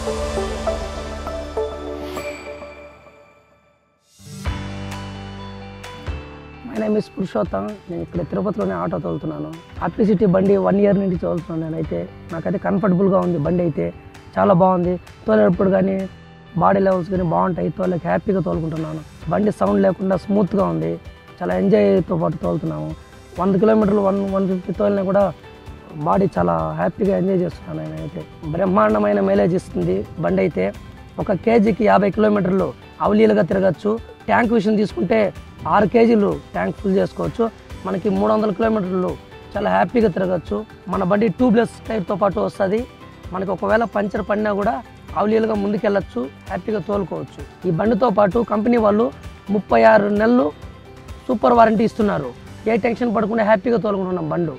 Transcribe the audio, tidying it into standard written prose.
My name is Purushottam. నేను ఇక్కడ తిరుపతిలోనే auto తోలుతున్నాను. ఆప్లిసిటీ బండి 1 ఇయర్ నుంచి తోలుతున్నాను. నేనైతే నాకైతే కంఫర్టబుల్గా ఉంది. బండి అయితే చాలా బాగుంది. తోలేటప్పుడు కానీ బాడీ లెవెల్స్ కానీ బాగుంటాయి. తోలేకి హ్యాపీగా తోలుకుంటున్నాను. బండి సౌండ్ లేకుండా స్మూత్గా ఉంది. చాలా ఎంజాయ్తో పాటు తోలుతున్నాము. 100 కిలోమీటర్లు 150 తోలినా కూడా బాడీ చాలా హ్యాపీగా ఎంజాయ్ చేస్తున్నాను. నేనైతే బ్రహ్మాండమైన మైలేజ్ ఇస్తుంది బండి అయితే. 1 కేజీకి 50 కిలోమీటర్లు అవలీలుగా తిరగచ్చు. ట్యాంక్ విషయం తీసుకుంటే 6 కేజీలు ట్యాంక్ ఫుల్ చేసుకోవచ్చు. మనకి 300 కిలోమీటర్లు చాలా హ్యాపీగా తిరగచ్చు. మన బండి ట్యూబ్లెస్ టైర్తో పాటు వస్తుంది. మనకి ఒకవేళ పంచర్ పడినా కూడా అవలీలుగా ముందుకెళ్ళచ్చు, హ్యాపీగా తోలుకోవచ్చు. ఈ బండితో పాటు కంపెనీ వాళ్ళు 36 నెలలు సూపర్ వారంటీ ఇస్తున్నారు. ఏ టెన్షన్ పడకుండా హ్యాపీగా తోలుకుంటున్నాం బండి.